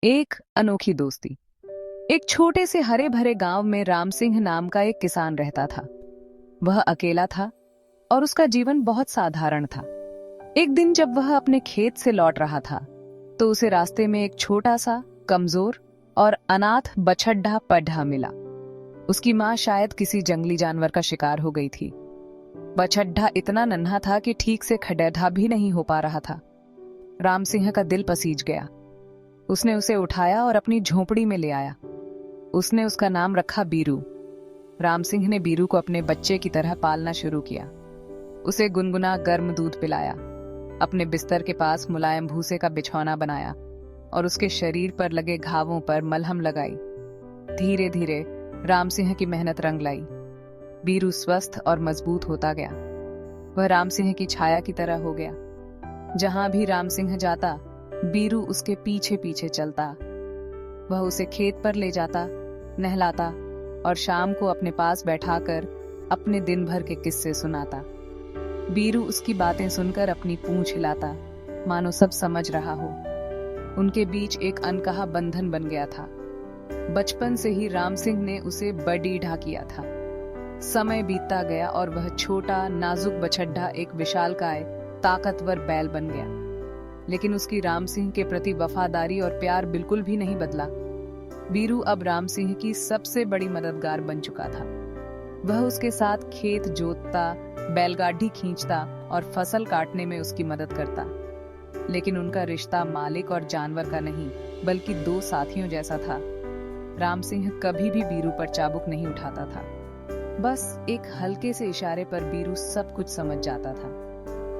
एक अनोखी दोस्ती। एक छोटे से हरे भरे गांव में राम सिंह नाम का एक किसान रहता था। वह अकेला था और उसका जीवन बहुत साधारण था। एक दिन जब वह अपने खेत से लौट रहा था तो उसे रास्ते में एक छोटा सा कमजोर और अनाथ बछड्डा पड्ढा मिला। उसकी माँ शायद किसी जंगली जानवर का शिकार हो गई थी। बछड्डा इतना नन्हा था कि ठीक से खड़ेढा भी नहीं हो पा रहा था। राम सिंह का दिल पसीज गया। उसने उसे उठाया और अपनी झोपड़ी में ले आया। उसने उसका नाम रखा बीरू। राम सिंह ने बीरू को अपने बच्चे की तरह पालना शुरू किया। उसे गुनगुना गर्म दूध पिलाया, अपने बिस्तर के पास मुलायम भूसे का बिछौना बनाया और उसके शरीर पर लगे घावों पर मलहम लगाई। धीरे धीरे राम सिंह की मेहनत रंग लाई। बीरू स्वस्थ और मजबूत होता गया। वह राम सिंह की छाया की तरह हो गया। जहां भी राम सिंह जाता, बीरू उसके पीछे पीछे चलता। वह उसे खेत पर ले जाता, नहलाता और शाम को अपने पास बैठाकर अपने दिन भर के किस्से सुनाता। बीरू उसकी बातें सुनकर अपनी पूंछ हिलाता, मानो सब समझ रहा हो। उनके बीच एक अनकहा बंधन बन गया था। बचपन से ही राम सिंह ने उसे बडीढ़ा किया था। समय बीतता गया और वह छोटा नाजुक बछड्डा एक विशालकाय ताकतवर बैल बन गया। लेकिन उसकी राम सिंह के प्रति वफादारी और प्यार बिल्कुल भी नहीं बदला। बीरू अब राम सिंह की सबसे बड़ी मददगार बन चुका था। वह उसके साथ खेत जोतता, बैलगाड़ी खींचता और फसल काटने में उसकी मदद करता। लेकिन उनका रिश्ता मालिक और जानवर का नहीं, बल्कि दो साथियों जैसा था। राम सिंह कभी भी बीरू पर चाबुक नहीं उठाता था। बस एक हल्के से इशारे पर बीरू सब कुछ समझ जाता था।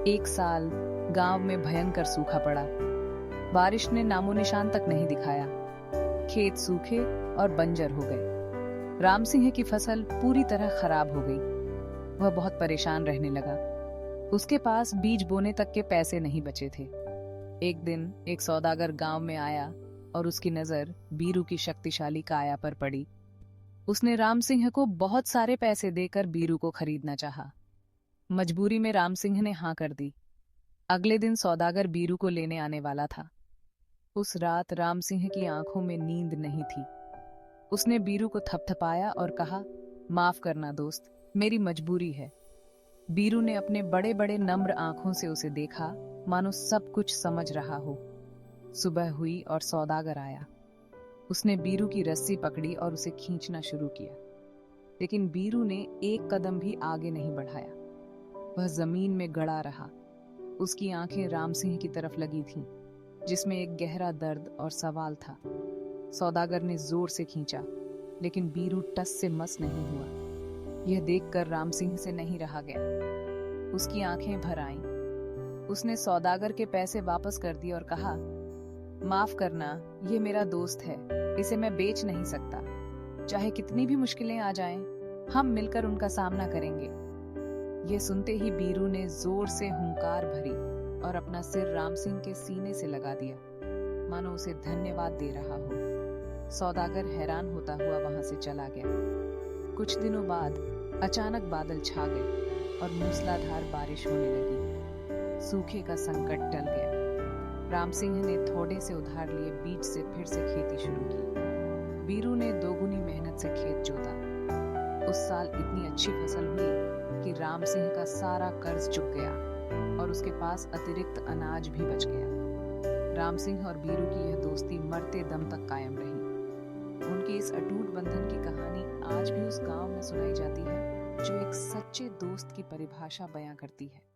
एक साल गांव में भयंकर सूखा पड़ा। बारिश ने नामो निशान तक नहीं दिखाया। खेत सूखे और बंजर हो गए। राम सिंह की फसल पूरी तरह खराब हो गई। वह बहुत परेशान रहने लगा। उसके पास बीज बोने तक के पैसे नहीं बचे थे। एक दिन एक सौदागर गांव में आया और उसकी नजर बीरू की शक्तिशाली काया पर पड़ी। उसने राम सिंह को बहुत सारे पैसे देकर बीरू को खरीदना चाहा। मजबूरी में राम सिंह ने हां कर दी। अगले दिन सौदागर बीरू को लेने आने वाला था। उस रात राम सिंह की आंखों में नींद नहीं थी। उसने बीरू को थपथपाया और कहा, माफ करना दोस्त, मेरी मजबूरी है। बीरू ने अपने बड़े बड़े नम्र आंखों से उसे देखा, मानो सब कुछ समझ रहा हो। सुबह हुई और सौदागर आया। उसने बीरू की रस्सी पकड़ी और उसे खींचना शुरू किया। लेकिन बीरू ने एक कदम भी आगे नहीं बढ़ाया। वह जमीन में गड़ा रहा। उसकी आंखें राम सिंह की तरफ लगी थीं, जिसमें एक गहरा दर्द और सवाल था। सौदागर ने जोर से खींचा, लेकिन बीरू टस से मस नहीं हुआ। यह देखकर राम सिंह से नहीं रहा गया। उसकी आंखें भर आईं। उसने सौदागर के पैसे वापस कर दिए और कहा, माफ करना, ये मेरा दोस्त है, इसे मैं बेच नहीं सकता। चाहे कितनी भी मुश्किलें आ जाएं, हम मिलकर उनका सामना करेंगे। यह सुनते ही बीरू ने जोर से हुंकार भरी और अपना सिर राम सिंह के सीने से लगा दिया, मानो उसे धन्यवाद दे रहा हो। सौदागर हैरान होता हुआ वहां से चला गया। कुछ दिनों बाद अचानक बादल छा गए और मूसलाधार बारिश होने लगी। सूखे का संकट टल गया। राम सिंह ने थोड़े से उधार लिए बीज से फिर से खेती शुरू की। बीरू ने दोगुनी मेहनत से खेत जोता। उस साल इतनी अच्छी फसल हुई कि राम सिंह का सारा कर्ज चुक गया और उसके पास अतिरिक्त अनाज भी बच गया। राम सिंह और बीरू की यह दोस्ती मरते दम तक कायम रही। उनकी इस अटूट बंधन की कहानी आज भी उस गांव में सुनाई जाती है, जो एक सच्चे दोस्त की परिभाषा बयां करती है।